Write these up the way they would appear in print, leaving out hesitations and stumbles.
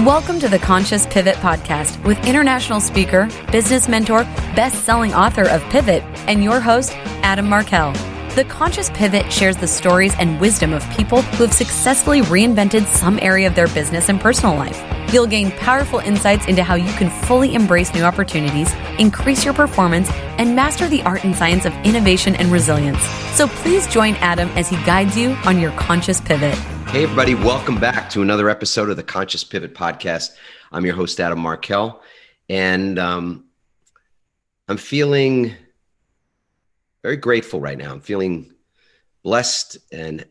Welcome to the Conscious Pivot Podcast with international speaker, business mentor, best-selling author of Pivot, and your host, Adam Markell. The Conscious Pivot shares the stories and wisdom of people who have successfully reinvented some area of their business and personal life. You'll gain powerful insights into how you can fully embrace new opportunities, increase your performance, and master the art and science of innovation and resilience. So please join Adam as he guides you on your conscious pivot. Hey, everybody. Welcome back to another episode of the Conscious Pivot Podcast. I'm your host, Adam Markell, and I'm feeling very grateful right now. I'm feeling blessed and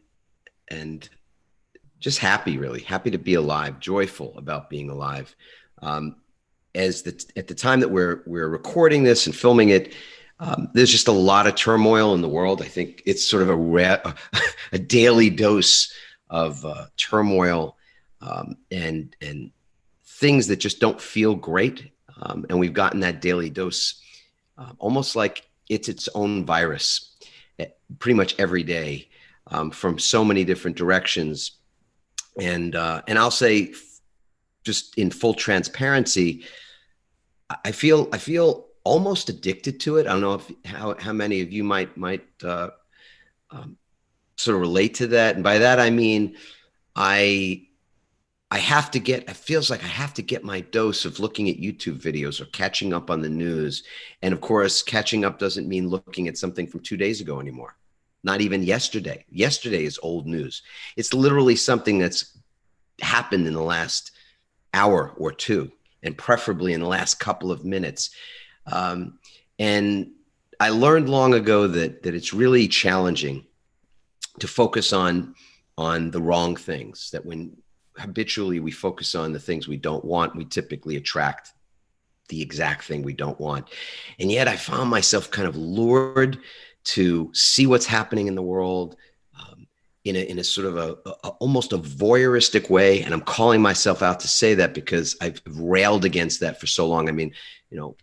just happy, really happy to be alive, joyful about being alive. At the time that we're recording this and filming it, there's just a lot of turmoil in the world. I think it's sort of a daily dose of turmoil and things that just don't feel great. And we've gotten that daily dose almost like it's its own virus pretty much every day from so many different directions. And I'll say, just in full transparency, I feel almost addicted to it. I don't know how many of you might sort of relate to that. And by that, I mean, it feels like I have to get my dose of looking at YouTube videos or catching up on the news. And of course, catching up doesn't mean looking at something from 2 days ago anymore. Not even yesterday. Yesterday is old news. It's literally something that's happened in the last hour or two, and preferably in the last couple of minutes. And I learned long ago that it's really challenging to focus on the wrong things, that when habitually we focus on the things we don't want, we typically attract the exact thing we don't want. And yet I found myself kind of lured to see what's happening in the world in a sort of almost a voyeuristic way. And I'm calling myself out to say that because I've railed against that for so long. I mean,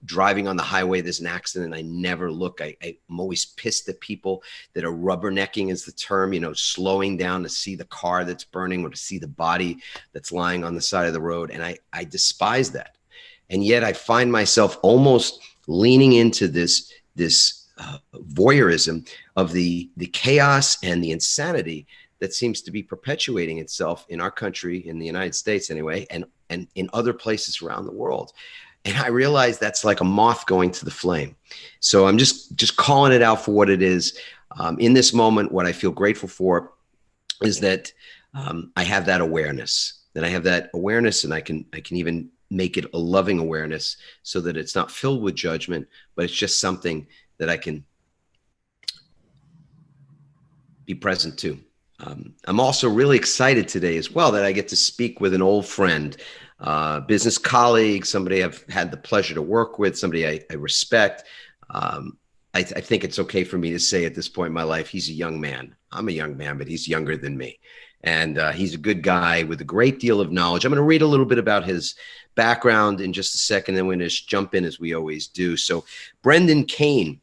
driving on the highway, there's an accident, I never look. I'm always pissed at people that are rubbernecking, is the term, slowing down to see the car that's burning or to see the body that's lying on the side of the road. And I despise that. And yet I find myself almost leaning into this voyeurism of the chaos and the insanity that seems to be perpetuating itself in our country, in the United States anyway, and in other places around the world. And I realize that's like a moth going to the flame. So I'm just calling it out for what it is. In this moment, what I feel grateful for is that I have that awareness. That I have that awareness, and I can even make it a loving awareness so that it's not filled with judgment, but it's just something that I can be present to. I'm also really excited today as well that I get to speak with an old friend, business colleague, somebody I've had the pleasure to work with, somebody I respect. I think it's okay for me to say at this point in my life, he's a young man. I'm a young man, but he's younger than me. And he's a good guy with a great deal of knowledge. I'm going to read a little bit about his background in just a second, then we're going to just jump in as we always do. So Brendan Kane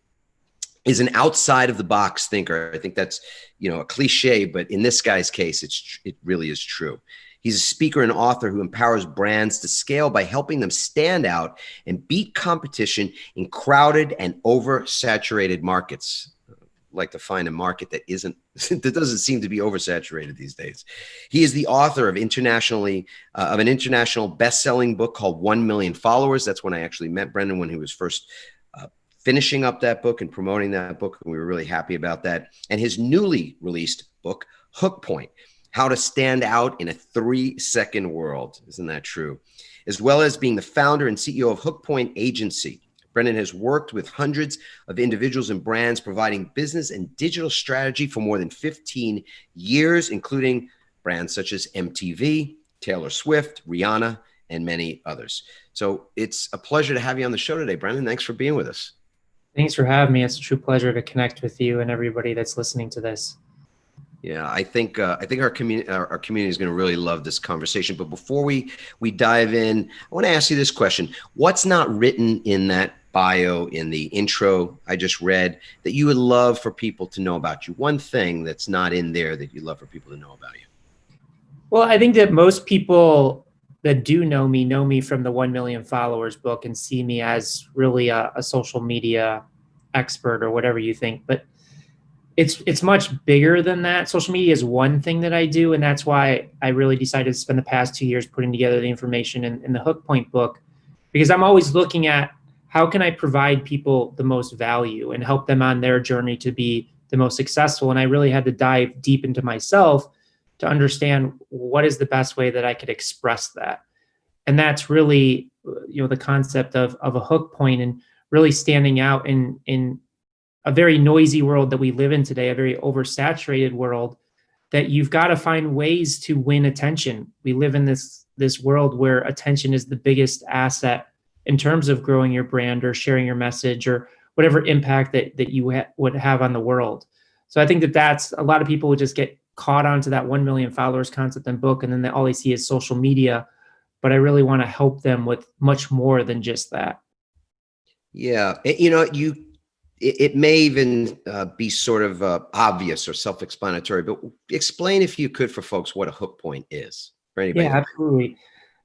is an outside of the box thinker. I think that's, a cliche, but in this guy's case, it really is true. He's a speaker and author who empowers brands to scale by helping them stand out and beat competition in crowded and oversaturated markets. I'd like to find a market that doesn't seem to be oversaturated these days. He is the author of an international best-selling book called 1 Million Followers. That's when I actually met Brendan, when he was first finishing up that book and promoting that book. And we were really happy about that. And his newly released book, Hook Point: How to Stand Out in a 3-Second World. Isn't that true? As well as being the founder and CEO of Hook Point Agency. Brendan has worked with hundreds of individuals and brands providing business and digital strategy for more than 15 years, including brands such as MTV, Taylor Swift, Rihanna, and many others. So it's a pleasure to have you on the show today, Brendan. Thanks for being with us. Thanks for having me. It's a true pleasure to connect with you and everybody that's listening to this. Yeah, I think our community is going to really love this conversation. But before we dive in, I want to ask you this question: what's not written in that bio, in the intro I just read, that you would love for people to know about you? One thing that's not in there that you'd love for people to know about you. Well, I think that most people that do know me from the 1 Million Followers book and see me as really a social media expert or whatever you think. But it's much bigger than that. Social media is one thing that I do, and that's why I really decided to spend the past 2 years putting together the information in the Hook Point book, because I'm always looking at how can I provide people the most value and help them on their journey to be the most successful. And I really had to dive deep into myself to understand what is the best way that I could express that. And that's really, the concept of a hook point and really standing out in a very noisy world that we live in today, a very oversaturated world, that you've got to find ways to win attention. We live in this world where attention is the biggest asset in terms of growing your brand or sharing your message or whatever impact that you would have on the world. So I think that's a lot of people would just get caught onto that 1 million followers concept and book, and then all they see is social media. But I really want to help them with much more than just that. Yeah. It may even be sort of obvious or self-explanatory, but explain, if you could, for folks, what a hook point is for anybody. Yeah, absolutely.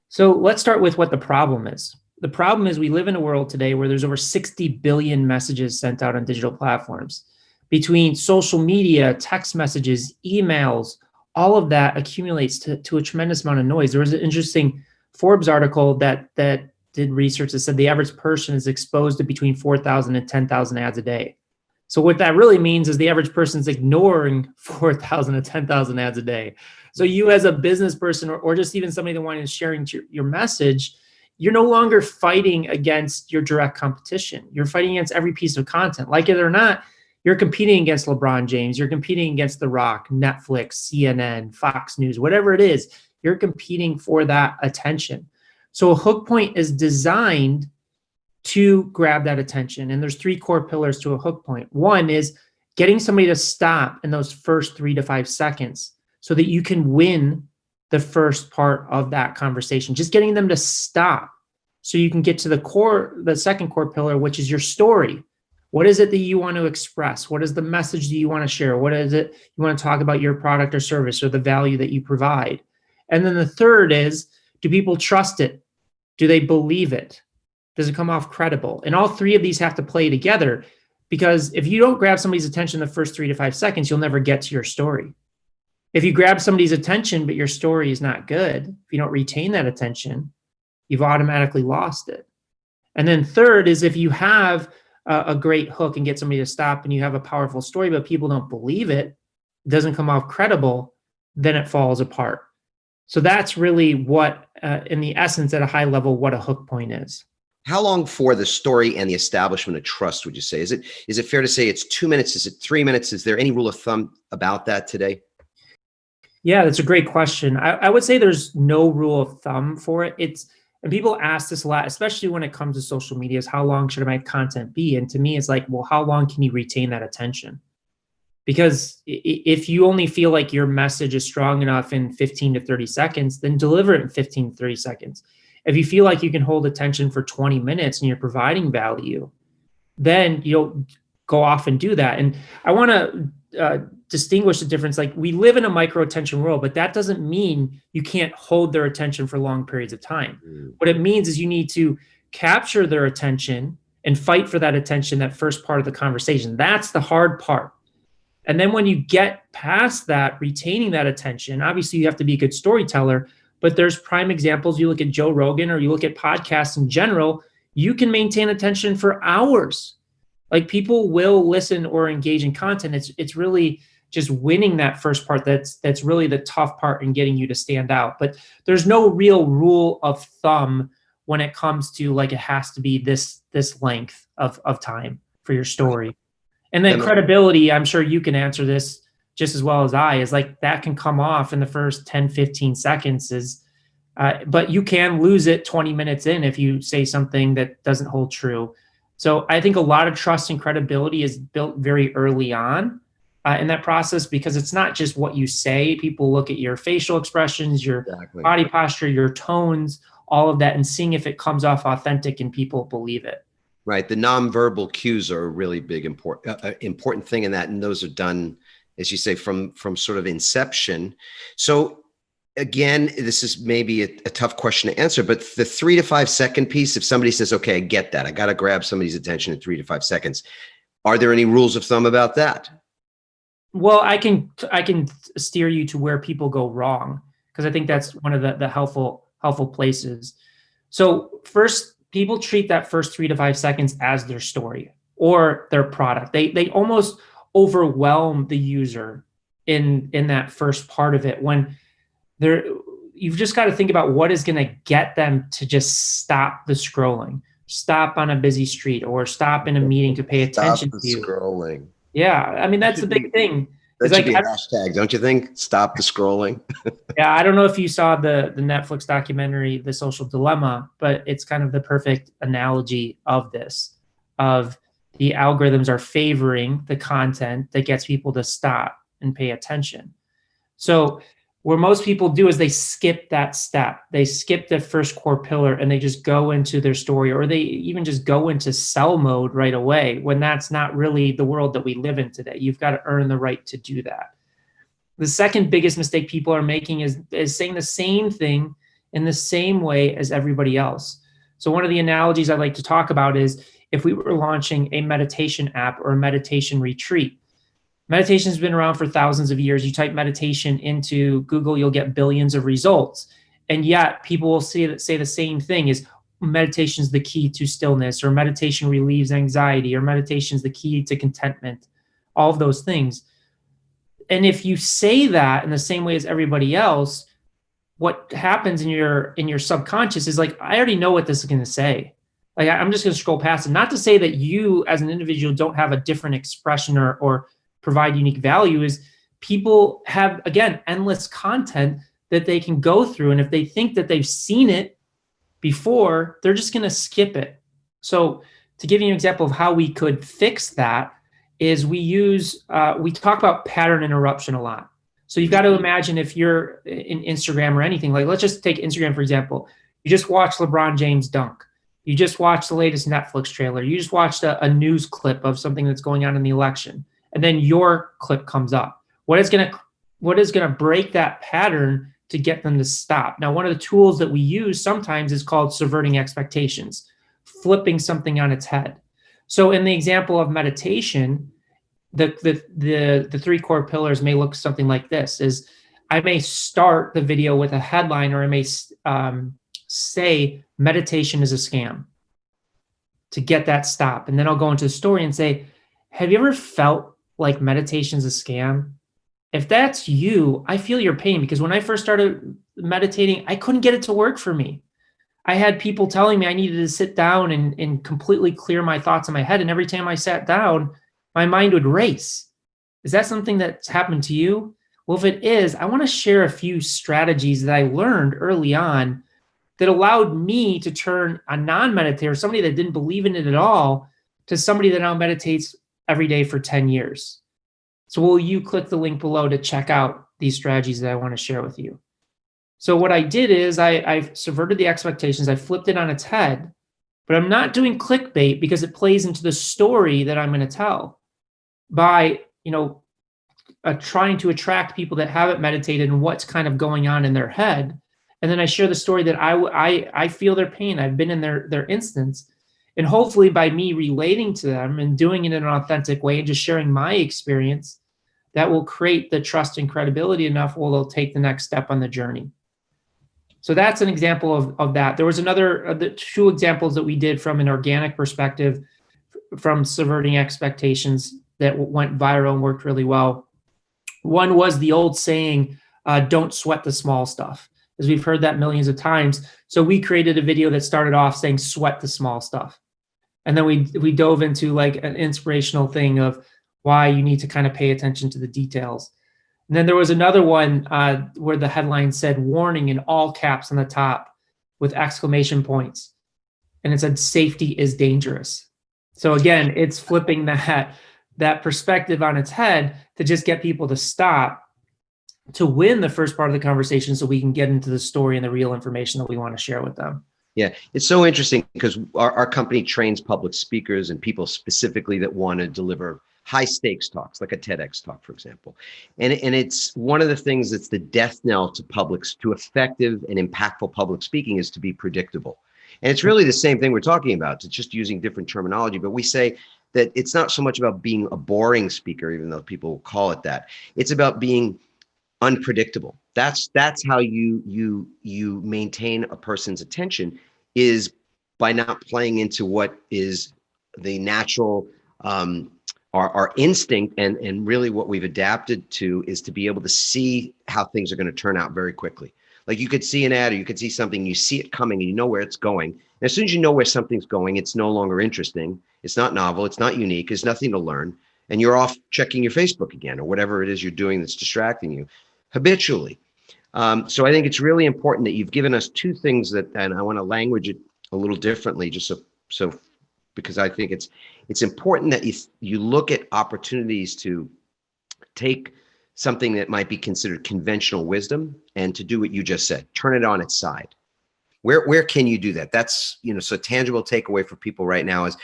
So let's start with what the problem is. The problem is we live in a world today where there's over 60 billion messages sent out on digital platforms. Between social media, text messages, emails, all of that accumulates to a tremendous amount of noise. There was an interesting Forbes article that did research that said the average person is exposed to between 4,000 and 10,000 ads a day. So what that really means is the average person is ignoring 4,000 to 10,000 ads a day. So you as a business person or just even somebody that wanted sharing your message, you're no longer fighting against your direct competition. You're fighting against every piece of content. Like it or not, you're competing against LeBron James. You're competing against The Rock, Netflix, CNN, Fox News, whatever it is. You're competing for that attention. So a hook point is designed to grab that attention. And there's 3 core pillars to a hook point. One is getting somebody to stop in those first 3 to 5 seconds so that you can win the first part of that conversation. Just getting them to stop so you can get to the second core pillar, which is your story. What is it that you want to express? What is the message that you want to share? What is it you want to talk about your product or service or the value that you provide? And then the third is, do people trust it? Do they believe it? Does it come off credible? And all 3 of these have to play together, because if you don't grab somebody's attention the first 3 to 5 seconds, you'll never get to your story. If you grab somebody's attention, but your story is not good, if you don't retain that attention, you've automatically lost it. And then third is, if you have a great hook and get somebody to stop and you have a powerful story, but people don't believe it, doesn't come off credible, then it falls apart. So that's really what, in the essence, at a high level, what a hook point is. How long for the story and the establishment of trust would you say? Is it fair to say it's 2 minutes? Is it 3 minutes? Is there any rule of thumb about that today? Yeah, that's a great question. I would say there's no rule of thumb for it. And people ask this a lot, especially when it comes to social media, is how long should my content be? And to me, it's like, well, how long can you retain that attention? Because if you only feel like your message is strong enough in 15 to 30 seconds, then deliver it in 15 to 30 seconds. If you feel like you can hold attention for 20 minutes and you're providing value, then you'll go off and do that. And I want to distinguish the difference. Like, we live in a micro attention world, but that doesn't mean you can't hold their attention for long periods of time. What it means is you need to capture their attention and fight for that attention, that first part of the conversation. That's the hard part. And then when you get past that, retaining that attention, obviously you have to be a good storyteller, but there's prime examples. You look at Joe Rogan or you look at podcasts in general, you can maintain attention for hours. Like, people will listen or engage in content. It's really just winning that first part that's really the tough part in getting you to stand out. But there's no real rule of thumb when it comes to, like, it has to be this length of time for your story. And then credibility, I'm sure you can answer this just as well as I, is like, that can come off in the first 10, 15 seconds but you can lose it 20 minutes in if you say something that doesn't hold true. So I think a lot of trust and credibility is built very early on in that process, because it's not just what you say. People look at your facial expressions, your body posture, your tones, all of that, and seeing if it comes off authentic and people believe it. Right. The nonverbal cues are a really big, important thing in that. And those are done, as you say, from sort of inception. So again, this is maybe a tough question to answer, but the 3 to 5 second piece, if somebody says, okay, I get that, I got to grab somebody's attention in 3 to 5 seconds. Are there any rules of thumb about that? Well, I can steer you to where people go wrong, because I think that's one of the helpful places. So first, people treat that first 3 to 5 seconds as their story or their product. They almost overwhelm the user in that first part of it, when you've just got to think about what is going to get them to just stop the scrolling, stop on a busy street, or stop in a meeting to pay attention to you. Scrolling. Yeah, I mean, that's the big thing. That should be a hashtag, don't you think? Stop the scrolling. Yeah, I don't know if you saw the Netflix documentary, The Social Dilemma, but it's kind of the perfect analogy of this, of the algorithms are favoring the content that gets people to stop and pay attention. So where most people do is they skip that step. They skip the first core pillar and they just go into their story, or they even just go into sell mode right away, when that's not really the world that we live in today. You've got to earn the right to do that. The second biggest mistake people are making is saying the same thing in the same way as everybody else. So one of the analogies I like to talk about is if we were launching a meditation app or a meditation retreat. Meditation has been around for thousands of years. You type meditation into Google, you'll get billions of results. And yet people will say the same thing is meditation is the key to stillness, or meditation relieves anxiety, or meditation is the key to contentment, all of those things. And if you say that in the same way as everybody else, what happens in your subconscious is like, I already know what this is going to say. Like, I'm just going to scroll past it. Not to say that you as an individual don't have a different expression or provide unique value, is people have, again, endless content that they can go through. And if they think that they've seen it before, they're just going to skip it. So to give you an example of how we could fix that is we talk about pattern interruption a lot. So you've got to imagine if you're in Instagram or anything, like let's just take Instagram, for example. You just watched LeBron James dunk. You just watched the latest Netflix trailer. You just watched a news clip of something that's going on in the election. And then your clip comes up. What is going to break that pattern to get them to stop? Now, one of the tools that we use sometimes is called subverting expectations, flipping something on its head. So in the example of meditation, the 3 core pillars may look something like this: is I may start the video with a headline, or I may say meditation is a scam to get that stop. And then I'll go into the story and say, have you ever felt like meditation's a scam? If that's you, I feel your pain, because when I first started meditating, I couldn't get it to work for me. I had people telling me I needed to sit down and completely clear my thoughts in my head. And every time I sat down, my mind would race. Is that something that's happened to you? Well, if it is, I want to share a few strategies that I learned early on that allowed me to turn a non-meditator, somebody that didn't believe in it at all, to somebody that now meditates every day for 10 years. So will you click the link below to check out these strategies that I want to share with you? So what I did is I subverted the expectations. I flipped it on its head, but I'm not doing clickbait because it plays into the story that I'm going to tell by, trying to attract people that haven't meditated and what's kind of going on in their head. And then I share the story that I feel their pain. I've been in their instance. And hopefully by me relating to them and doing it in an authentic way and just sharing my experience, that will create the trust and credibility enough where they'll take the next step on the journey. So that's an example of that. There was the 2 examples that we did from an organic perspective, from subverting expectations, that went viral and worked really well. One was the old saying, don't sweat the small stuff, as we've heard that millions of times. So we created a video that started off saying, sweat the small stuff. And then we dove into like an inspirational thing of why you need to kind of pay attention to the details. And then there was another one where the headline said warning in all caps on the top with exclamation points. And it said safety is dangerous. So again, it's flipping that perspective on its head to just get people to stop, to win the first part of the conversation so we can get into the story and the real information that we want to share with them. Yeah, it's so interesting because our company trains public speakers and people specifically that want to deliver high stakes talks, like a TEDx talk, for example. And it's one of the things that's the death knell to effective and impactful public speaking is to be predictable. And it's really the same thing we're talking about. It's just using different terminology, but we say that it's not so much about being a boring speaker, even though people call it that. It's about being unpredictable. That's how you maintain a person's attention, is by not playing into what is the natural our instinct, and really what we've adapted to is to be able to see how things are going to turn out very quickly. Like you could see an ad, or you could see something, you see it coming and you know where it's going. And as soon as you know where something's going, it's no longer interesting. It's not novel. It's not unique. There's nothing to learn. And you're off checking your Facebook again, or whatever it is you're doing that's distracting you habitually. So I think it's really important that you've given us two things that, and I want to language it a little differently, just so because I think it's important that you look at opportunities to take something that might be considered conventional wisdom and to do what you just said, turn it on its side. Where can you do that? That's, so tangible takeaway for people right now is,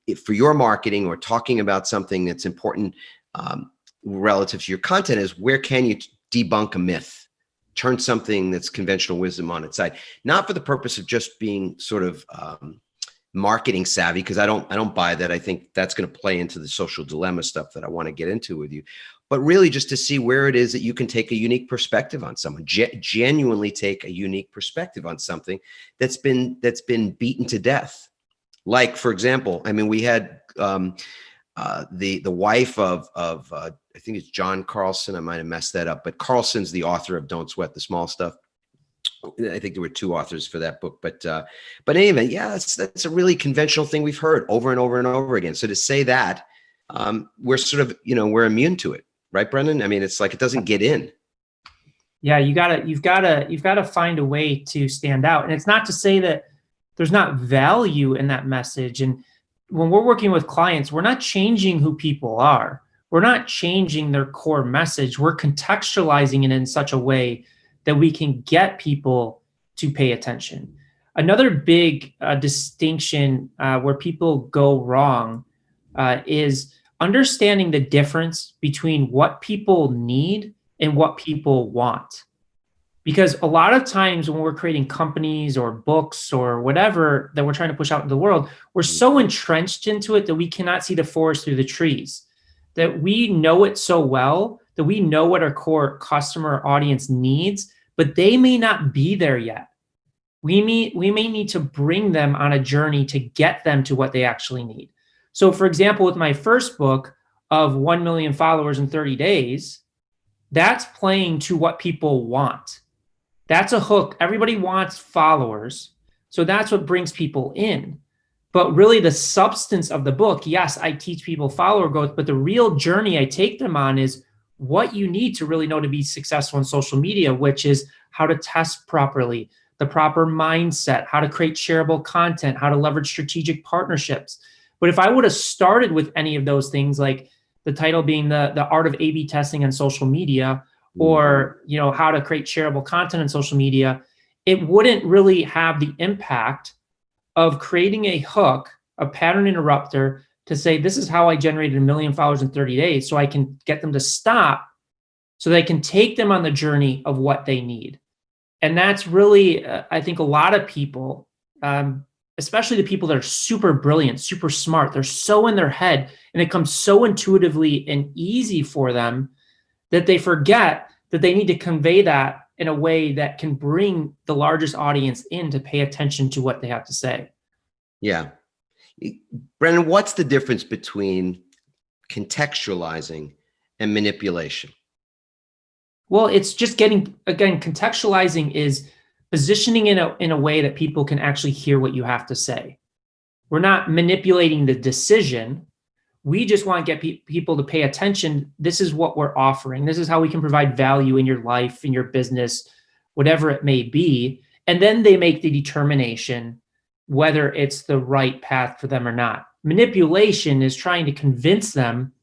if for your marketing or talking about something that's important relative to your content, is where can you debunk a myth, turn something that's conventional wisdom on its side, not for the purpose of just being sort of marketing savvy, because I don't buy that. I think that's going to play into the social dilemma stuff that I want to get into with you, but really just to see where it is that you can take a unique perspective on someone, genuinely take a unique perspective on something that's been beaten to death. Like, for example, I mean, we had the wife of I think it's John Carlson. I might have messed that up, but Carlson's the author of Don't Sweat the Small Stuff. I think there were two authors for that book, but anyway, yeah, that's a really conventional thing we've heard over and over and over again. So to say that, we're sort of, we're immune to it, right, Brendan? I mean, it's like it doesn't get in. Yeah, you've got to find a way to stand out, and it's not to say that there's not value in that message. And when we're working with clients, we're not changing who people are. We're not changing their core message. We're contextualizing it in such a way that we can get people to pay attention. Another big distinction where people go wrong is understanding the difference between what people need and what people want. Because a lot of times when we're creating companies or books or whatever that we're trying to push out into the world, we're so entrenched into it that we cannot see the forest through the trees, that we know it so well that we know what our core customer audience needs, but they may not be there yet. We may need to bring them on a journey to get them to what they actually need. So for example, with my first book of 1 million followers in 30 days, that's playing to what people want. That's a hook. Everybody wants followers. So that's what brings people in. But really the substance of the book, yes, I teach people follower growth, but the real journey I take them on is what you need to really know to be successful in social media, which is how to test properly, the proper mindset, how to create shareable content, how to leverage strategic partnerships. But if I would have started with any of those things, like the title being the art of A/B testing on social media, or how to create shareable content on social media, it wouldn't really have the impact of creating a hook, a pattern interrupter to say, this is how I generated 1 million followers in 30 days. So I can get them to stop so they can take them on the journey of what they need. And that's really, I think a lot of people, especially the people that are super brilliant, super smart, they're so in their head and it comes so intuitively and easy for them that they forget that they need to convey that in a way that can bring the largest audience in to pay attention to what they have to say. Yeah. Brendan, what's the difference between contextualizing and manipulation? Well, it's just contextualizing is positioning in a way that people can actually hear what you have to say. We're not manipulating the decision. We just want to get people to pay attention. This is what we're offering. This is how we can provide value in your life, in your business, whatever it may be. And then they make the determination whether it's the right path for them or not. Manipulation is trying to convince them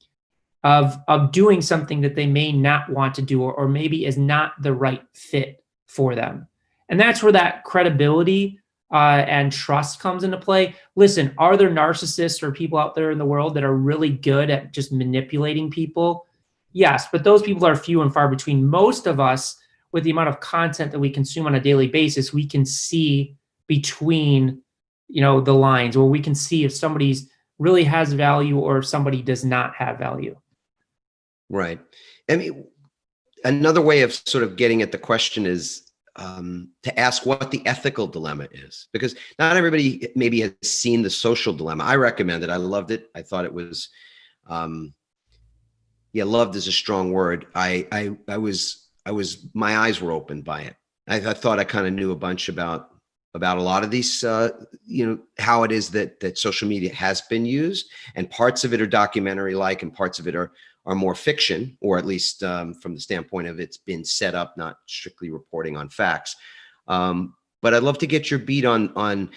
of doing something that they may not want to do, or maybe is not the right fit for them. And that's where that credibility and trust comes into play. Listen, are there narcissists or people out there in the world that are really good at just manipulating people? Yes, but those people are few and far between. Most of us, with the amount of content that we consume on a daily basis, we can see between, the lines, where we can see if somebody's really has value or if somebody does not have value. Right. I mean, another way of sort of getting at the question is to ask what the ethical dilemma is, because not everybody maybe has seen The Social Dilemma. I recommend it. I loved it. I thought it was, loved is a strong word. I was, my eyes were opened by it. I thought I kind of knew a bunch about a lot of these, how it is that social media has been used, and parts of it are documentary-like, and parts of it are more fiction, or at least from the standpoint of it's been set up, not strictly reporting on facts. But I'd love to get your beat on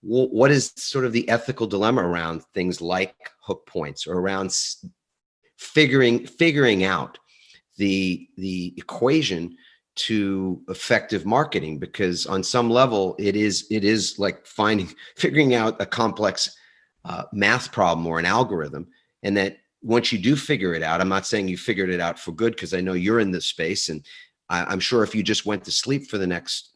what is sort of the ethical dilemma around things like hook points, or around figuring out the equation to effective marketing, because on some level it is like figuring out a complex math problem or an algorithm, and that once you do figure it out, I'm not saying you figured it out for good, because I know you're in this space, and I'm sure if you just went to sleep for the next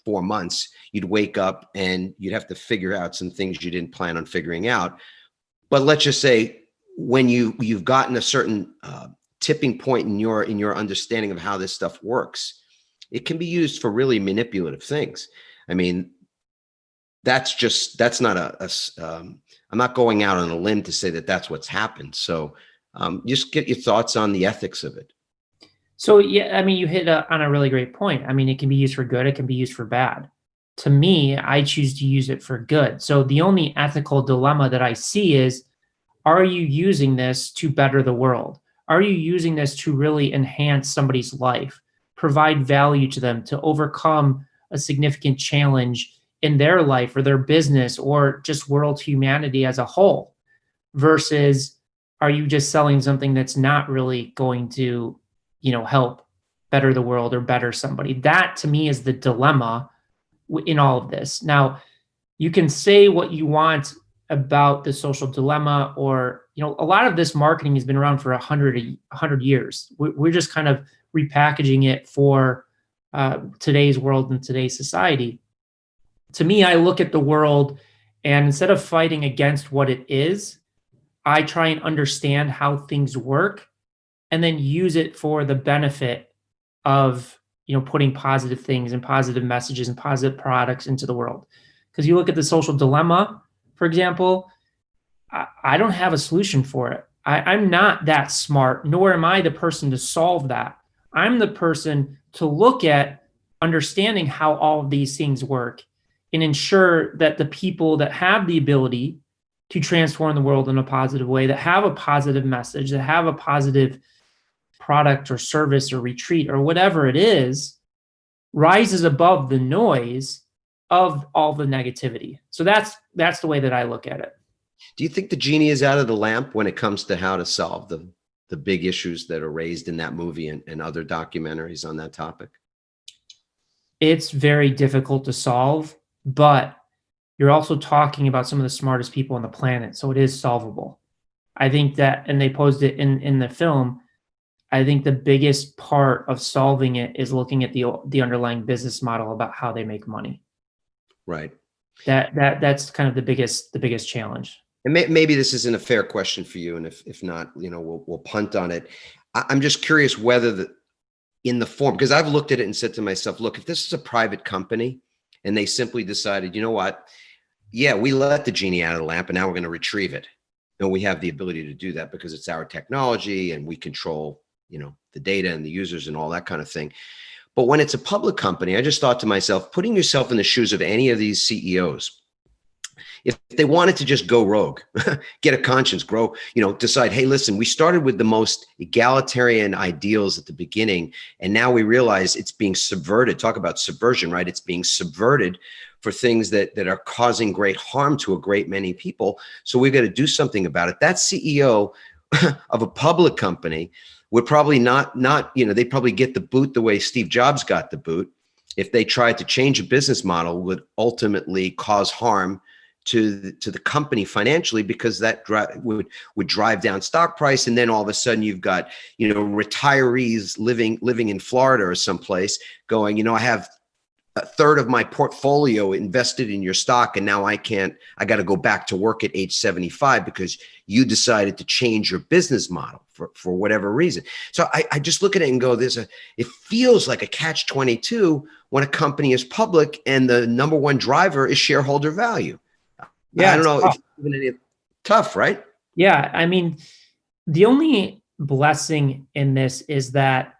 4 months, you'd wake up and you'd have to figure out some things you didn't plan on figuring out. But let's just say when you've gotten a certain tipping point in your understanding of how this stuff works, it can be used for really manipulative things. I mean, that's not I'm not going out on a limb to say that that's what's happened. So just get your thoughts on the ethics of it. So, yeah, I mean, you hit on a really great point. I mean, it can be used for good, it can be used for bad. To me, I choose to use it for good. So the only ethical dilemma that I see is, are you using this to better the world? Are you using this to really enhance somebody's life, provide value to them, to overcome a significant challenge in their life or their business or just world humanity as a whole? Versus, are you just selling something that's not really going to, help better the world or better somebody? That to me is the dilemma in all of this. Now, you can say what you want about the social dilemma, or a lot of this marketing has been around for 100 years. We're just kind of repackaging it for today's world and today's society. To me, I look at the world, and instead of fighting against what it is, I try and understand how things work, and then use it for the benefit of putting positive things and positive messages and positive products into the world. Because you look at the social dilemma, for example, I don't have a solution for it. I'm not that smart, nor am I the person to solve that. I'm the person to look at understanding how all of these things work and ensure that the people that have the ability to transform the world in a positive way, that have a positive message, that have a positive product or service or retreat or whatever it is, rises above the noise of all the negativity. So that's the way that I look at it. Do you think the genie is out of the lamp when it comes to how to solve the big issues that are raised in that movie and other documentaries on that topic? It's very difficult to solve, but you're also talking about some of the smartest people on the planet, so it is solvable. I think that, and they posed it in the film, I think the biggest part of solving it is looking at the underlying business model about how they make money. Right. That's kind of the biggest challenge. And maybe this isn't a fair question for you, and if not, we'll punt on it. I'm just curious whether in the form, because I've looked at it and said to myself, look, if this is a private company and they simply decided, you know what, yeah, we let the genie out of the lamp and now we're going to retrieve it. And we have the ability to do that because it's our technology and we control, the data and the users and all that kind of thing. But when it's a public company, I just thought to myself, putting yourself in the shoes of any of these CEOs, if they wanted to just go rogue, get a conscience, grow, decide, hey, listen, we started with the most egalitarian ideals at the beginning, and now we realize it's being subverted. Talk about subversion, right? It's being subverted for things that are causing great harm to a great many people. So we've got to do something about it. That CEO of a public company would probably not, they'd probably get the boot the way Steve Jobs got the boot. if they tried to change a business model, would ultimately cause harm to the company financially, because that would drive down stock price. And then all of a sudden you've got, retirees living in Florida or someplace going, I have a third of my portfolio invested in your stock, and now I got to go back to work at age 75 because you decided to change your business model for whatever reason. So I just look at it and go, it feels like a catch-22 when a company is public and the number one driver is shareholder value. Yeah, I don't know if it's tough, right? Yeah, I mean, the only blessing in this is that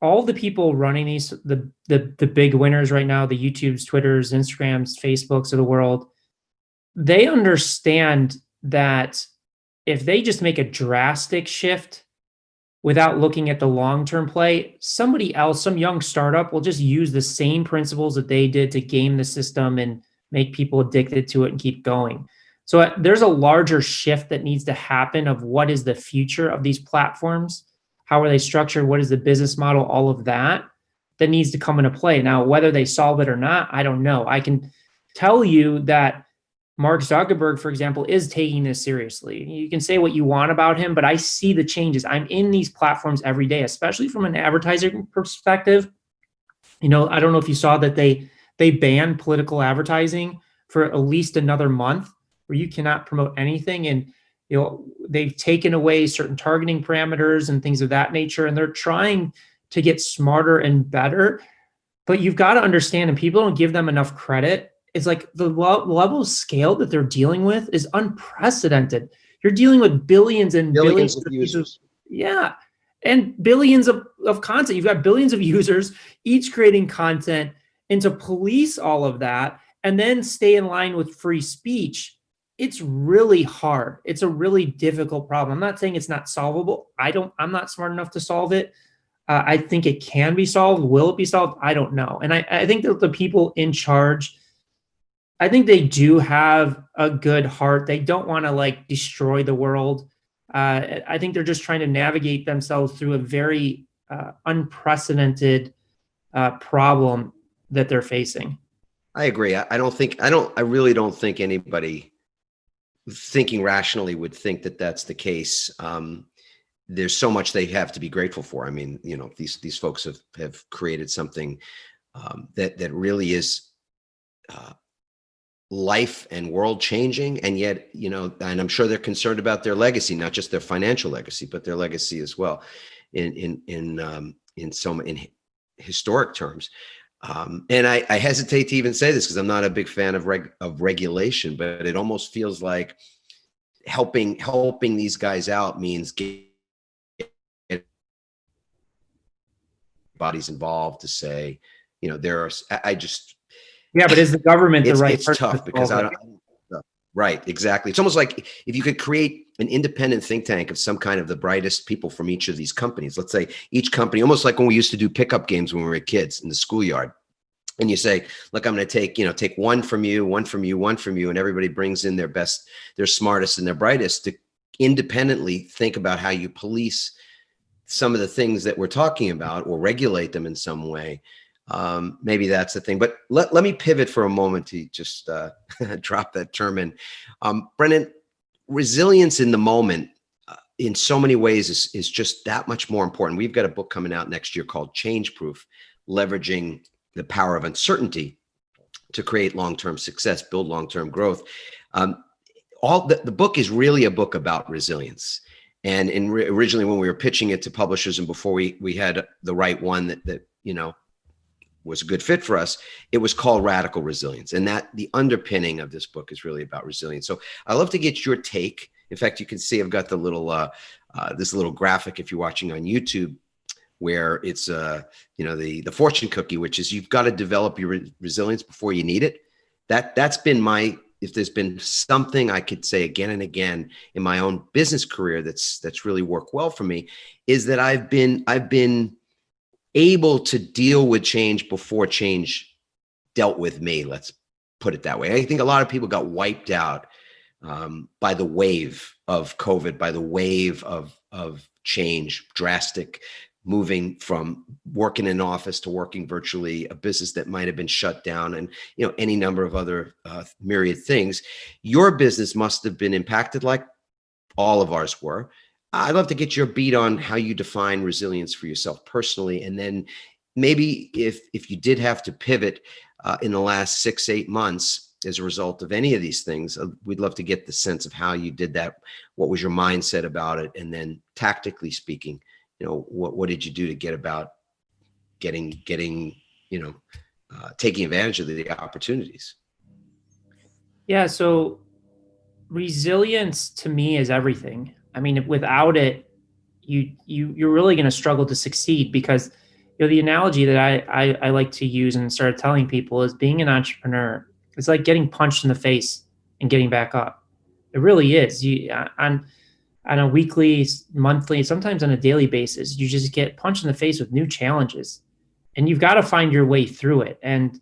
all the people running the big winners right now, the YouTubes, Twitters, Instagrams, Facebooks of the world, they understand that if they just make a drastic shift without looking at the long-term play, somebody else, some young startup, will just use the same principles that they did to game the system and make people addicted to it and keep going. So there's a larger shift that needs to happen of what is the future of these platforms, how are they structured, what is the business model, all of that needs to come into play. Now, whether they solve it or not, I don't know. I can tell you that Mark Zuckerberg, for example, is taking this seriously. You can say what you want about him, but I see the changes. I'm in these platforms every day, especially from an advertising perspective. I don't know if you saw that they banned political advertising for at least another month, where you cannot promote anything. And they've taken away certain targeting parameters and things of that nature, and they're trying to get smarter and better. But you've got to understand, and people don't give them enough credit, it's like the level of scale that they're dealing with is unprecedented. You're dealing with billions and billions of users. Yeah. And billions of content. You've got billions of users, each creating content, and to police all of that and then stay in line with free speech, it's really hard. It's a really difficult problem. I'm not saying it's not solvable. I'm not smart enough to solve it. I think it can be solved. Will it be solved? I don't know. And I think that the people in charge, I think they do have a good heart. They don't want to destroy the world. I think they're just trying to navigate themselves through a very unprecedented problem that they're facing. I agree. I really don't think anybody thinking rationally would think that that's the case. There's so much they have to be grateful for. I mean, these folks have created something that really is life and world changing, and yet and I'm sure they're concerned about their legacy, not just their financial legacy, but their legacy as well, in historic terms. And I hesitate to even say this because I'm not a big fan of regulation, but it almost feels like helping these guys out means getting bodies involved to say, there are. Yeah, but is the government the right? It's tough because I don't. Right, exactly. It's almost like if you could create an independent think tank of some kind of the brightest people from each of these companies. Let's say each company, almost like when we used to do pickup games when we were kids in the schoolyard. And you say, look, I'm going to take one from you, one from you, one from you, and everybody brings in their best, their smartest, and their brightest to independently think about how you police some of the things that we're talking about or regulate them in some way. Maybe that's the thing. But let me pivot for a moment to just drop that term in. Brennan, resilience in the moment in so many ways is just that much more important. We've got a book coming out next year called Change Proof, leveraging the power of uncertainty to create long-term success, build long-term growth. The book is really a book about resilience. And originally when we were pitching it to publishers and before we had the right one that was a good fit for us, it was called Radical Resilience. And that the underpinning of this book is really about resilience. So I'd love to get your take. In fact, you can see I've got the little this little graphic if you're watching on YouTube, where it's the fortune cookie, which is you've got to develop your resilience before you need it. That's been if there's been something I could say again and again in my own business career that's really worked well for me, is that I've been able to deal with change before change dealt with me. Let's put it that way. I think a lot of people got wiped out by the wave of COVID, by the wave of change, drastic moving from working in an office to working virtually, a business that might have been shut down, and any number of other myriad things. Your business must have been impacted like all of ours were. I'd love to get your beat on how you define resilience for yourself personally, and then maybe if you did have to pivot in the last 6-8 months as a result of any of these things, we'd love to get the sense of how you did that. What was your mindset about it? And then tactically speaking, what did you do to get about getting taking advantage of the opportunities? Yeah. So resilience to me is everything. I mean, without it, you're really going to struggle to succeed, because the analogy that I like to use and started telling people is being an entrepreneur. It's like getting punched in the face and getting back up. It really is. On a weekly, monthly, sometimes on a daily basis, you just get punched in the face with new challenges, and you've got to find your way through it. And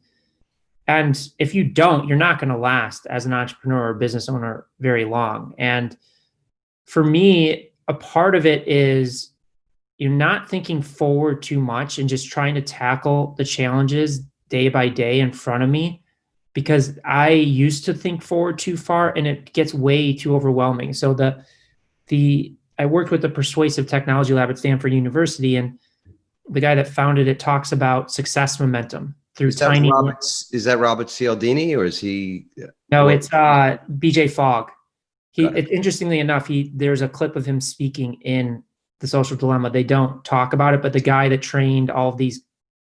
if you don't, you're not going to last as an entrepreneur or business owner very long. And for me, a part of it is you're not thinking forward too much and just trying to tackle the challenges day by day in front of me, because I used to think forward too far and it gets way too overwhelming. So I worked with the Persuasive Technology Lab at Stanford University, and the guy that founded it talks about success momentum through tiny. Is that Robert Cialdini, or is he? No, it's BJ Fogg. Interestingly enough, there's a clip of him speaking in The Social Dilemma. They don't talk about it, but the guy that trained all of these,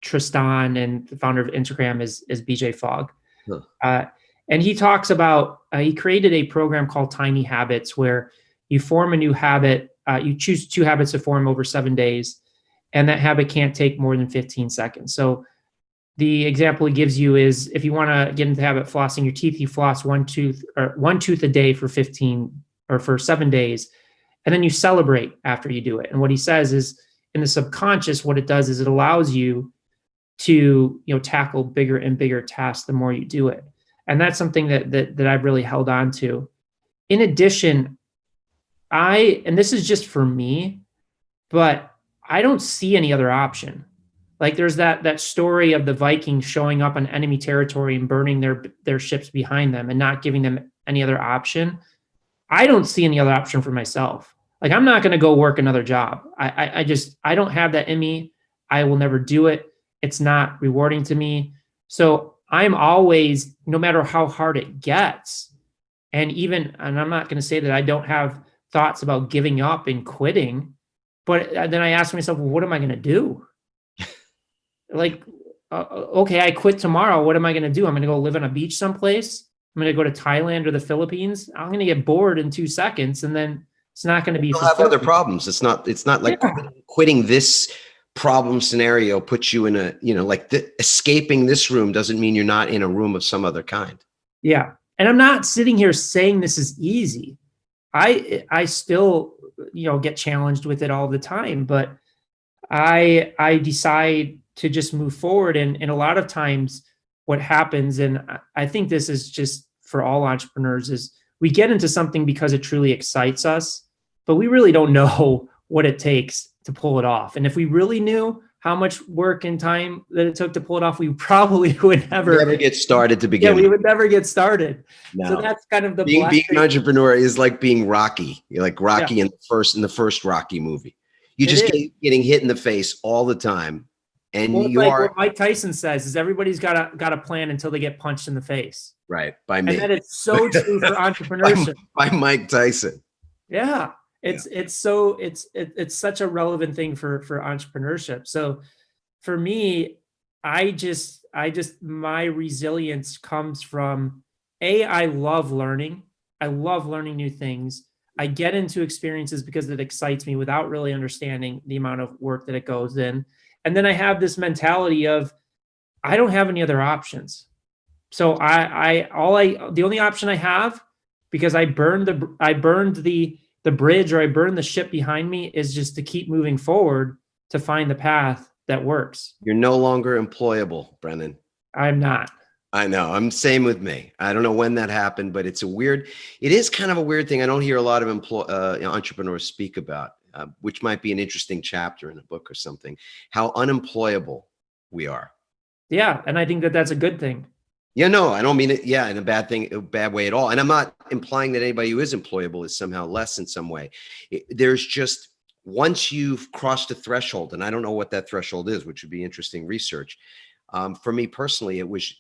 Tristan, and the founder of Instagram is BJ Fogg. Huh. And he talks about, he created a program called Tiny Habits, where you form a new habit. You choose 2 habits to form over 7 days, and that habit can't take more than 15 seconds. So the example he gives you is, if you want to get into the habit of flossing your teeth, you floss one tooth a day for 7 days, and then you celebrate after you do it. And what he says is, in the subconscious, what it does is it allows you to tackle bigger and bigger tasks the more you do it. And that's something that I've really held on to. In addition, and this is just for me, but I don't see any other option. Like, there's that story of the Vikings showing up on enemy territory and burning their ships behind them and not giving them any other option. I don't see any other option for myself. Like, I'm not going to go work another job. I don't have that in me. I will never do it. It's not rewarding to me. So I'm always, no matter how hard it gets, and I'm not going to say that I don't have thoughts about giving up and quitting, but then I ask myself, well, what am I going to do? Like, okay, I quit tomorrow. What am I going to do? I'm going to go live on a beach someplace. I'm going to go to Thailand or the Philippines. I'm going to get bored in 2 seconds, and then it's not going to be. You'll have other problems. It's not like quitting this problem scenario puts you in a, escaping this room doesn't mean you're not in a room of some other kind. Yeah. And I'm not sitting here saying this is easy. I still, get challenged with it all the time, but I decide to just move forward. And a lot of times what happens, and I think this is just for all entrepreneurs, is we get into something because it truly excites us, but we really don't know what it takes to pull it off. And if we really knew how much work and time that it took to pull it off, we probably would never get started to begin. Yeah, we would never get started. No. So that's kind of the being an entrepreneur is like being Rocky. You're like Rocky in the first Rocky movie. You just getting hit in the face all the time. And what Mike Tyson says is everybody's got a plan until they get punched in the face. Right. By me. And that is so true for entrepreneurship. by Mike Tyson. Yeah. It's such a relevant thing for entrepreneurship. So for me, my resilience comes from I love learning. I love learning new things. I get into experiences because it excites me without really understanding the amount of work that it goes in. And then I have this mentality of, I don't have any other options. So the only option I have, because I burned the bridge, or I burned the ship behind me, is just to keep moving forward to find the path that works. You're no longer employable, Brendan. I'm not. I know. I'm same with me. I don't know when that happened, but it is kind of a weird thing. I don't hear a lot of entrepreneurs speak about. which might be an interesting chapter in a book or something, how unemployable we are. Yeah. And I think that that's a good thing. Yeah, no, I don't mean it. Yeah, in a bad way at all. And I'm not implying that anybody who is employable is somehow less in some way. There's just, once you've crossed a threshold, and I don't know what that threshold is, which would be interesting research. For me personally, those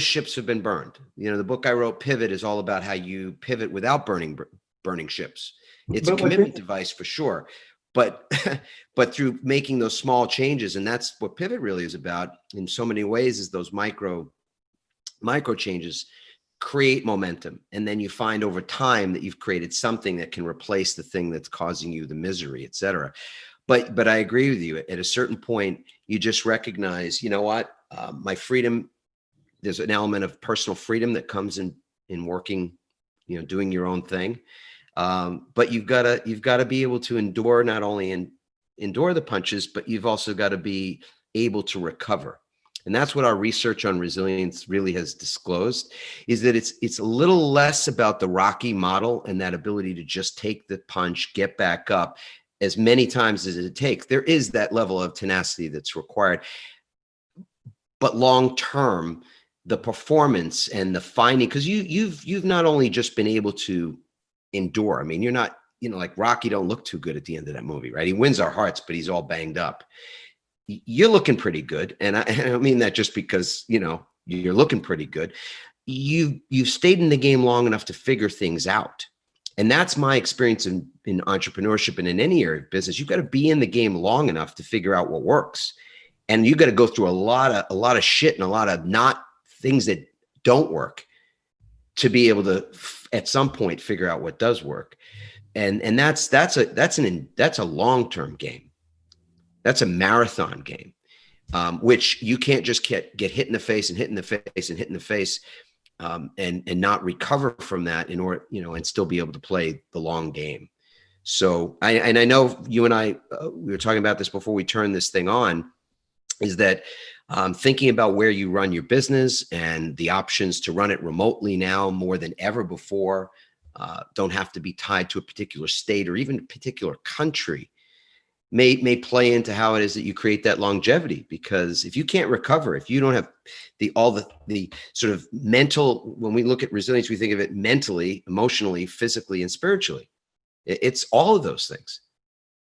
ships have been burned. The book I wrote, Pivot, is all about how you pivot without burning ships. It's a commitment device for sure. But through making those small changes, and that's what Pivot really is about in so many ways, is those micro changes create momentum. And then you find over time that you've created something that can replace the thing that's causing you the misery, et cetera. But I agree with you. At a certain point, you just recognize, you know what, my freedom, there's an element of personal freedom that comes in working, doing your own thing. But you've got to be able to endure, not only endure the punches, but you've also got to be able to recover. And that's what our research on resilience really has disclosed, is that it's a little less about the Rocky model and that ability to just take the punch, get back up as many times as it takes. There is that level of tenacity that's required. But long term, the performance and the finding, because you've not only just been able to endure. I mean, you're not, like Rocky don't look too good at the end of that movie, right? He wins our hearts, but he's all banged up. You're looking pretty good. And I don't mean that just because, you're looking pretty good. You've stayed in the game long enough to figure things out. And that's my experience in entrepreneurship and in any area of business. You've got to be in the game long enough to figure out what works. And you got to go through a lot of shit and a lot of not things that don't work to be able to at some point figure out what does work. And that's a long-term game. That's a marathon game, which you can't just get hit in the face and hit in the face and hit in the face and not recover from that in order, and still be able to play the long game. So I know you and I, we were talking about this before we turned this thing on, is that thinking about where you run your business and the options to run it remotely now more than ever before, don't have to be tied to a particular state or even a particular country, may play into how it is that you create that longevity. Because if you can't recover, if you don't have all the sort of mental, when we look at resilience, we think of it mentally, emotionally, physically, and spiritually. It's all of those things.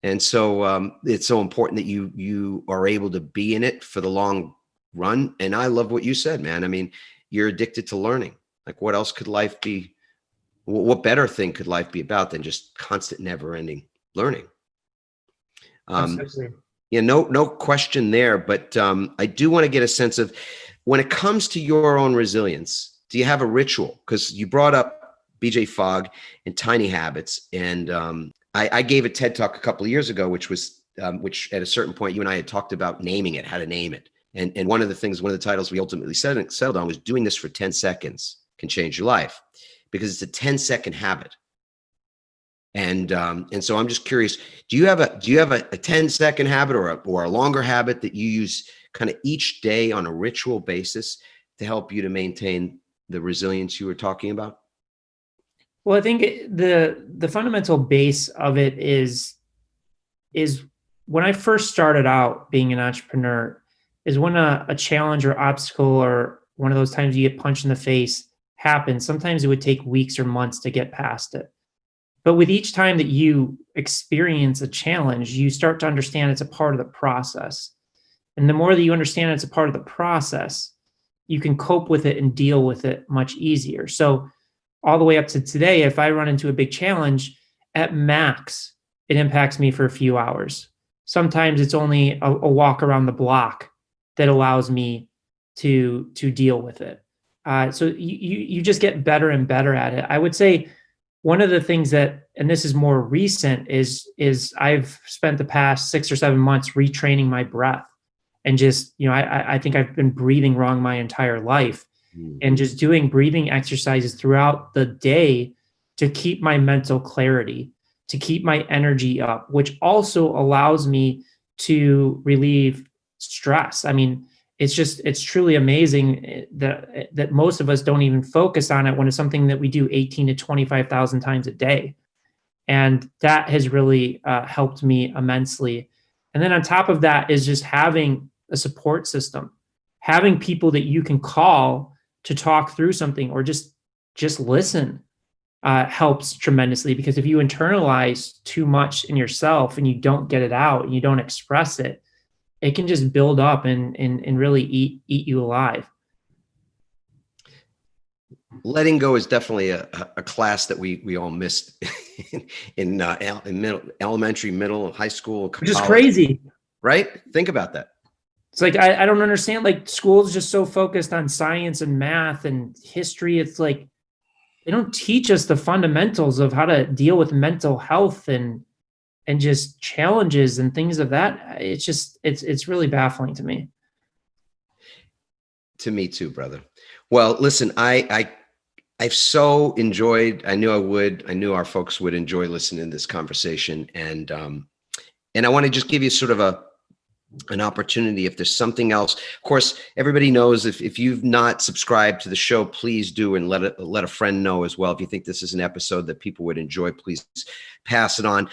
And so it's so important that you are able to be in it for the long run. And I love what you said, man. I mean, you're addicted to learning. Like, what else could life be? What better thing could life be about than just constant, never-ending learning? Yeah, no question there. But I do want to get a sense of, when it comes to your own resilience, do you have a ritual? Because you brought up BJ Fogg and tiny habits, and I gave a TED talk a couple of years ago, which at a certain point you and I had talked about naming it, how to name it. And one of the titles we ultimately settled on was doing this for 10 seconds can change your life, because it's a 10-second habit. And so I'm just curious, do you have a 10-second habit or a longer habit that you use kind of each day on a ritual basis to help you to maintain the resilience you were talking about? Well, I think the fundamental base of it is when I first started out being an entrepreneur, is when a challenge or obstacle or one of those times you get punched in the face happens. Sometimes it would take weeks or months to get past it. But with each time that you experience a challenge, you start to understand it's a part of the process. And the more that you understand it's a part of the process, you can cope with it and deal with it much easier. So all the way up to today, if I run into a big challenge, at max, it impacts me for a few hours. Sometimes it's only a walk around the block that allows me to deal with it. So you just get better and better at it. I would say one of the things that, and this is more recent, is I've spent the past 6 or 7 months retraining my breath. And just, I think I've been breathing wrong my entire life. And just doing breathing exercises throughout the day to keep my mental clarity, to keep my energy up, which also allows me to relieve stress. I mean, it's truly amazing that most of us don't even focus on it when it's something that we do 18 to 25,000 times a day. And that has really helped me immensely. And then on top of that is just having a support system, having people that you can call to talk through something or just listen helps tremendously. Because if you internalize too much in yourself and you don't get it out and you don't express it, it can just build up and really eat you alive. Letting go is definitely a class that we all missed in middle, elementary, middle, high school, which is crazy, right? Think about that. It's like I don't understand. Like, school's just so focused on science and math and history. It's like they don't teach us the fundamentals of how to deal with mental health and just challenges and things of that. It's just it's really baffling to me. To me too, brother. Well, listen, I've so enjoyed. I knew I would. I knew our folks would enjoy listening to this conversation, and I want to just give you sort of an opportunity. If there's something else, of course, everybody knows. If you've not subscribed to the show, please do, and let a friend know as well. If you think this is an episode that people would enjoy, please pass it on.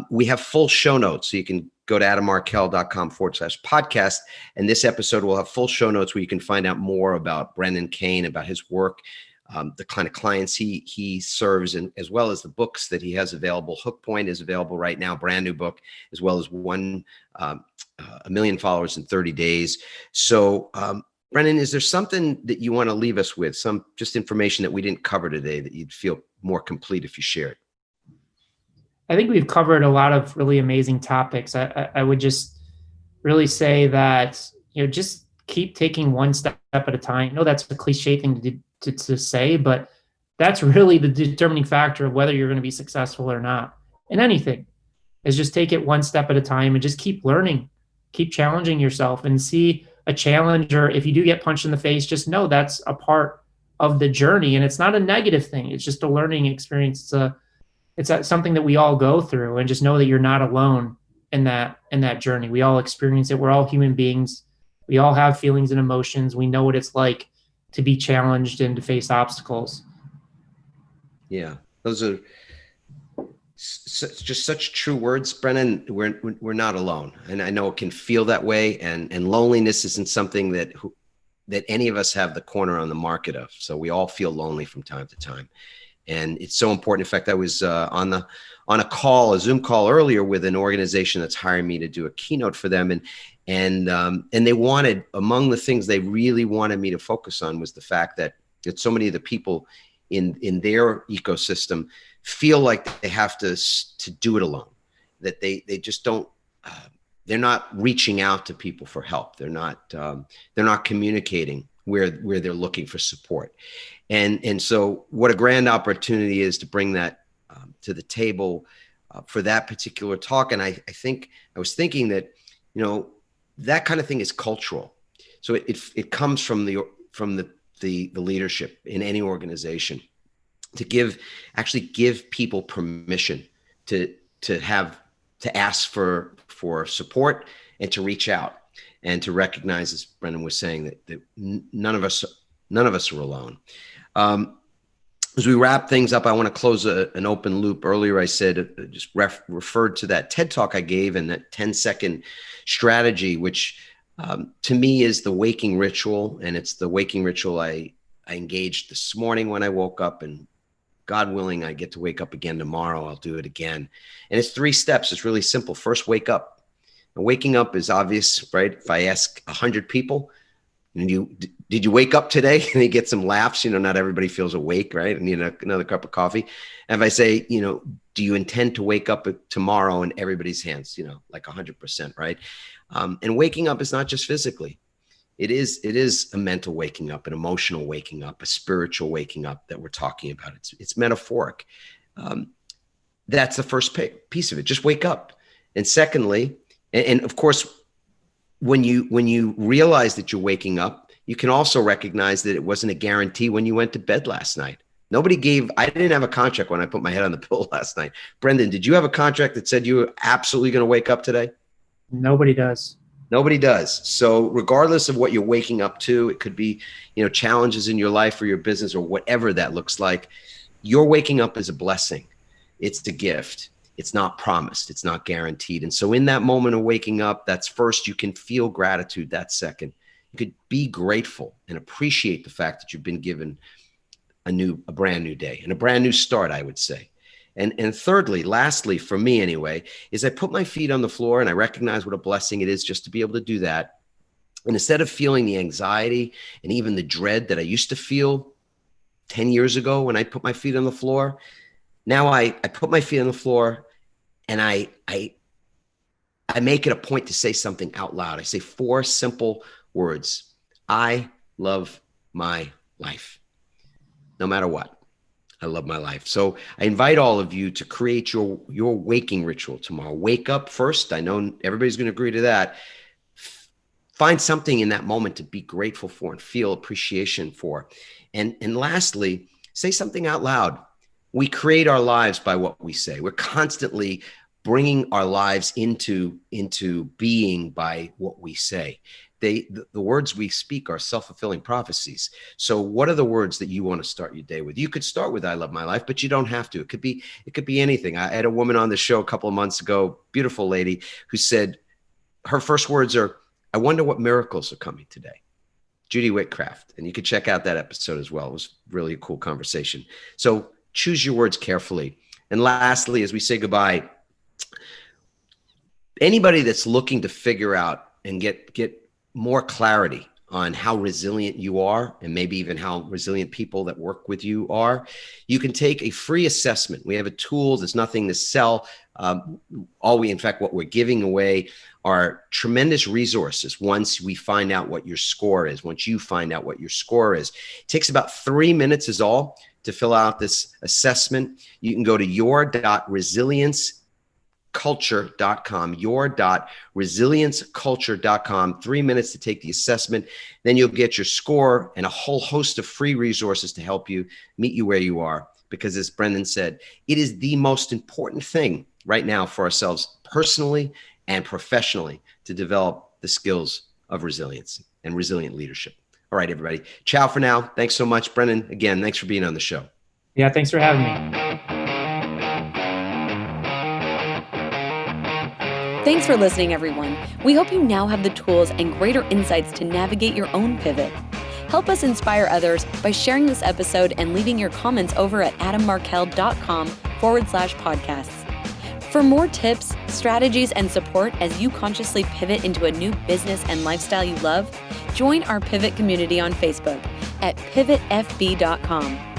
We have full show notes, so you can go to adammarkel.com/podcast. And this episode will have full show notes where you can find out more about Brendan Kane, about his work, the kind of clients he serves, and as well as the books that he has available. Hook Point is available right now, brand new book, as well as a million followers in 30 days. So, Brendan, is there something that you want to leave us with, some just information that we didn't cover today that you'd feel more complete if you shared? I think we've covered a lot of really amazing topics. I would just really say that, just keep taking one step at a time. I know that's a cliche thing to say, but that's really the determining factor of whether you're going to be successful or not in anything, is just take it one step at a time and just keep learning, keep challenging yourself, and see a challenge. Or if you do get punched in the face, just know that's a part of the journey, and it's not a negative thing. It's just a learning experience. It's something that we all go through, and just know that you're not alone in that journey. We all experience it. We're all human beings. We all have feelings and emotions. We know what it's like to be challenged and to face obstacles. Yeah, those are just such true words, Brennan. We're not alone, and I know it can feel that way. And loneliness isn't something that any of us have the corner on the market of. So we all feel lonely from time to time, and it's so important. In fact, I was on a Zoom call earlier with an organization that's hiring me to do a keynote for them, and they wanted, among the things they really wanted me to focus on was the fact that so many of the people in their ecosystem feel like they have to do it alone, that they just don't, they're not reaching out to people for help. They're not communicating where they're looking for support. And so what a grand opportunity is to bring that to the table for that particular talk. And I was thinking that, that kind of thing is cultural. So it comes from the leadership in any organization to actually give people permission to ask for support and to reach out and to recognize, as Brendan was saying, that none of us are alone. As we wrap things up, I want to close an open loop. Earlier, I said, just referred to that TED talk I gave and that 10-second strategy, which to me is the waking ritual. And it's the waking ritual I engaged this morning when I woke up, and God willing, I get to wake up again tomorrow. I'll do it again. And it's 3 steps. It's really simple. First, wake up. And waking up is obvious, right? If I ask 100 people, did you wake up today? And you get some laughs. Not everybody feels awake, right? And another cup of coffee. And if I say, do you intend to wake up tomorrow? And everybody's hands, like 100%, right? And waking up is not just physically. It is a mental waking up, an emotional waking up, a spiritual waking up that we're talking about. It's metaphoric. That's the first piece of it. Just wake up. And secondly, and of course, when you realize that you're waking up, you can also recognize that it wasn't a guarantee when you went to bed last night. I didn't have a contract when I put my head on the pillow last night. Brendan, did you have a contract that said you were absolutely going to wake up today? Nobody does. Nobody does. So regardless of what you're waking up to, it could be, challenges in your life or your business or whatever that looks like. Your waking up is a blessing. It's a gift. It's not promised. It's not guaranteed. And so in that moment of waking up, that's first, you can feel gratitude. That's second. You could be grateful and appreciate the fact that you've been given a brand new day and a brand new start, I would say. And thirdly, lastly, for me anyway, is I put my feet on the floor and I recognize what a blessing it is just to be able to do that. And instead of feeling the anxiety and even the dread that I used to feel 10 years ago when I put my feet on the floor, now I put my feet on the floor and I make it a point to say something out loud. I say 4 simple words. I love my life. No matter what. I love my life. So I invite all of you to create your waking ritual tomorrow. Wake up first. I know everybody's going to agree to that. Find something in that moment to be grateful for and feel appreciation for. And lastly, say something out loud. We create our lives by what we say. We're constantly bringing our lives into being by what we say. The words we speak are self-fulfilling prophecies. So what are the words that you want to start your day with? You could start with I love my life, but you don't have to. It could be anything. I had a woman on the show a couple of months ago, beautiful lady, who said her first words are, I wonder what miracles are coming today. Judy Whitcraft. And you could check out that episode as well. It was really a cool conversation. So choose your words carefully. And lastly, as we say goodbye, anybody that's looking to figure out and get more clarity on how resilient you are, and maybe even how resilient people that work with you are, you can take a free assessment. We have a tool. There's nothing to sell. What we're giving away are tremendous resources once we find out what your score is, once you find out what your score is. It takes about 3 minutes is all to fill out this assessment. You can go to your.resilienceculture.com, your.resilienceculture.com, 3 minutes to take the assessment. Then you'll get your score and a whole host of free resources to help you meet you where you are. Because as Brendan said, it is the most important thing right now for ourselves personally and professionally to develop the skills of resilience and resilient leadership. All right, everybody. Ciao for now. Thanks so much. Brendan, again, thanks for being on the show. Yeah, thanks for having me. Thanks for listening, everyone. We hope you now have the tools and greater insights to navigate your own pivot. Help us inspire others by sharing this episode and leaving your comments over at adammarkel.com/podcasts. For more tips, strategies, and support as you consciously pivot into a new business and lifestyle you love, join our Pivot community on Facebook at pivotfb.com.